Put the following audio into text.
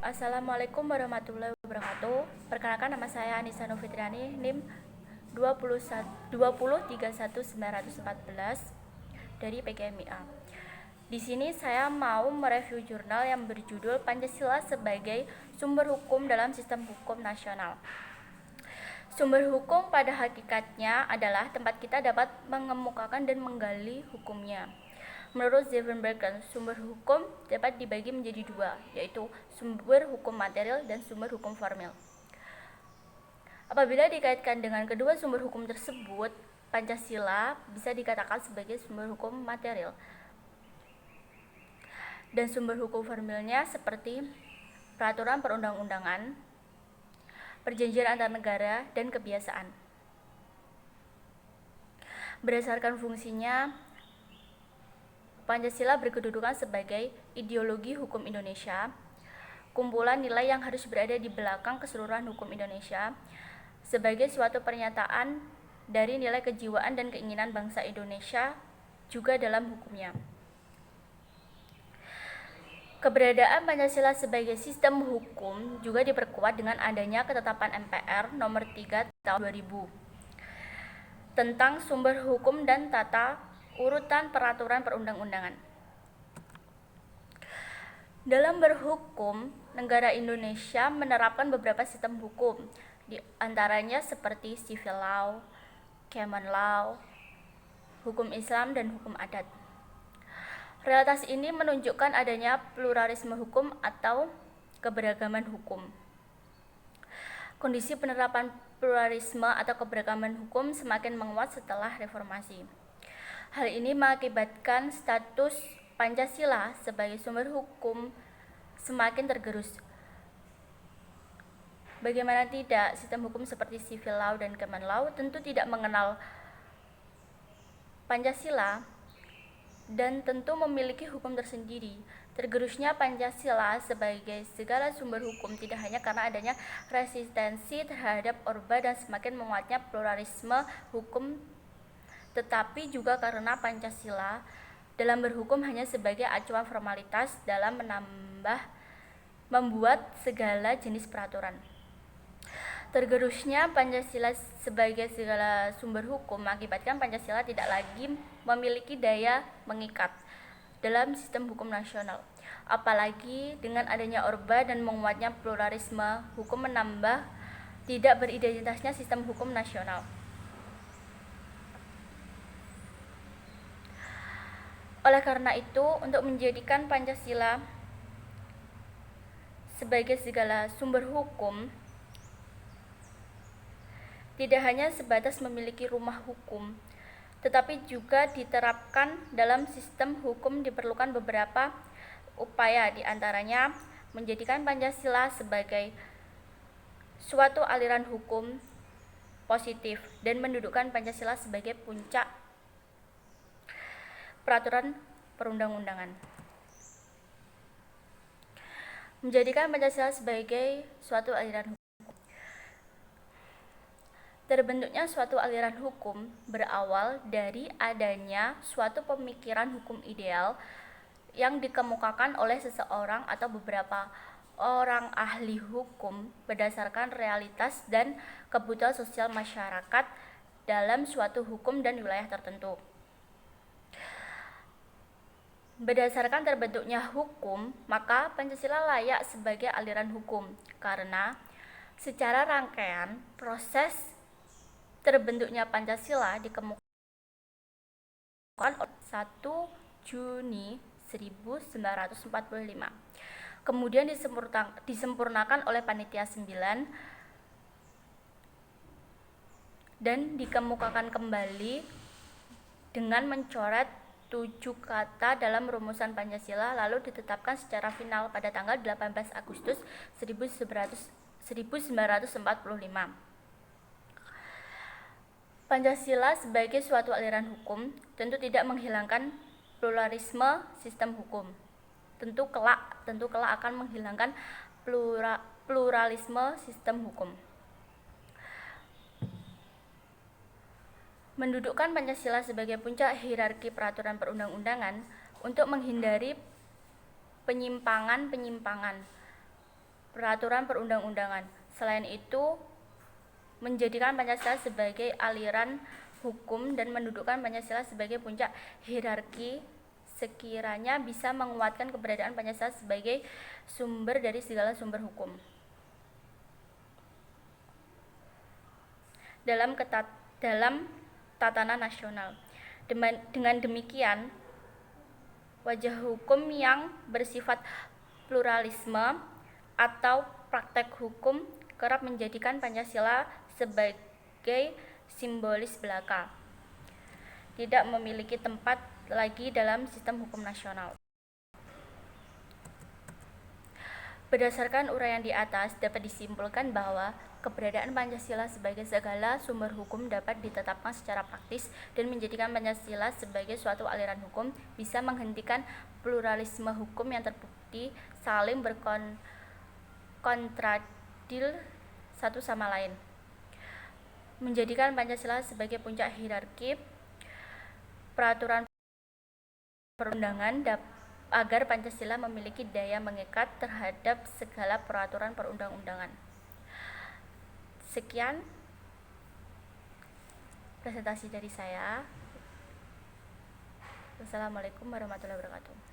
Assalamualaikum warahmatullahi wabarakatuh. Perkenalkan, nama saya Anissa Novitriani, NIM 2031914 dari PKMIA. Di sini saya mau mereview jurnal yang berjudul Pancasila sebagai Sumber Hukum dalam Sistem Hukum Nasional. Sumber hukum pada hakikatnya adalah tempat kita dapat mengemukakan dan menggali hukumnya. Menurut Zevenbergen, sumber hukum dapat dibagi menjadi dua, yaitu sumber hukum material dan sumber hukum formil. Apabila dikaitkan dengan kedua sumber hukum tersebut, Pancasila bisa dikatakan sebagai sumber hukum material. Dan sumber hukum formilnya seperti peraturan perundang-undangan, perjanjian antar negara, dan kebiasaan. Berdasarkan fungsinya, Pancasila berkedudukan sebagai ideologi hukum Indonesia, kumpulan nilai yang harus berada di belakang keseluruhan hukum Indonesia, sebagai suatu pernyataan dari nilai kejiwaan dan keinginan bangsa Indonesia juga dalam hukumnya. Keberadaan Pancasila sebagai sistem hukum juga diperkuat dengan adanya ketetapan MPR nomor 3 tahun 2000 tentang sumber hukum dan tata urutan peraturan perundang-undangan. Dalam berhukum, negara Indonesia menerapkan beberapa sistem hukum, di antaranya seperti civil law, common law, hukum Islam, dan hukum adat. Realitas ini menunjukkan adanya pluralisme hukum atau keberagaman hukum. Kondisi penerapan pluralisme atau keberagaman hukum semakin menguat setelah reformasi. Hal ini mengakibatkan status Pancasila sebagai sumber hukum semakin tergerus. Bagaimana tidak, sistem hukum seperti civil law dan common law tentu tidak mengenal Pancasila dan tentu memiliki hukum tersendiri. Tergerusnya Pancasila sebagai segala sumber hukum tidak hanya karena adanya resistensi terhadap Orba dan semakin menguatnya pluralisme hukum, tetapi juga karena Pancasila dalam berhukum hanya sebagai acuan formalitas dalam membuat segala jenis peraturan. Tergerusnya Pancasila sebagai segala sumber hukum mengakibatkan Pancasila tidak lagi memiliki daya mengikat dalam sistem hukum nasional. Apalagi dengan adanya Orba dan menguatnya pluralisme hukum menambah tidak beridentitasnya sistem hukum nasional. Oleh karena itu, untuk menjadikan Pancasila sebagai segala sumber hukum, tidak hanya sebatas memiliki rumah hukum, tetapi juga diterapkan dalam sistem hukum diperlukan beberapa upaya, diantaranya menjadikan Pancasila sebagai suatu aliran hukum positif dan mendudukkan Pancasila sebagai puncak peraturan perundang-undangan. Menjadikan Pancasila sebagai suatu aliran hukum. Terbentuknya suatu aliran hukum berawal dari adanya suatu pemikiran hukum ideal yang dikemukakan oleh seseorang atau beberapa orang ahli hukum berdasarkan realitas dan kebutuhan sosial masyarakat dalam suatu hukum dan wilayah tertentu. Berdasarkan terbentuknya hukum, maka Pancasila layak sebagai aliran hukum karena secara rangkaian proses terbentuknya Pancasila dikemukakan 1 Juni 1945. Kemudian disempurnakan oleh Panitia 9 dan dikemukakan kembali dengan mencoret 7 kata dalam rumusan Pancasila, lalu ditetapkan secara final pada tanggal 18 Agustus 1945. Pancasila sebagai suatu aliran hukum tentu tidak menghilangkan pluralisme sistem hukum. Tentu kelak akan menghilangkan pluralisme sistem hukum. Mendudukkan Pancasila sebagai puncak hierarki peraturan perundang-undangan untuk menghindari penyimpangan-penyimpangan peraturan perundang-undangan. Selain itu, menjadikan Pancasila sebagai aliran hukum dan mendudukkan Pancasila sebagai puncak hierarki sekiranya bisa menguatkan keberadaan Pancasila sebagai sumber dari segala sumber hukum. Dalam tatanan nasional. Dengan demikian, wajah hukum yang bersifat pluralisme atau praktek hukum kerap menjadikan Pancasila sebagai simbolis belaka, tidak memiliki tempat lagi dalam sistem hukum nasional. Berdasarkan uraian di atas, dapat disimpulkan bahwa keberadaan Pancasila sebagai segala sumber hukum dapat ditetapkan secara praktis dan menjadikan Pancasila sebagai suatu aliran hukum bisa menghentikan pluralisme hukum yang terbukti saling berkontradil satu sama lain. Menjadikan Pancasila sebagai puncak hierarki peraturan perundangan agar Pancasila memiliki daya mengikat terhadap segala peraturan perundang-undangan. Sekian presentasi dari saya. Wassalamualaikum warahmatullahi wabarakatuh.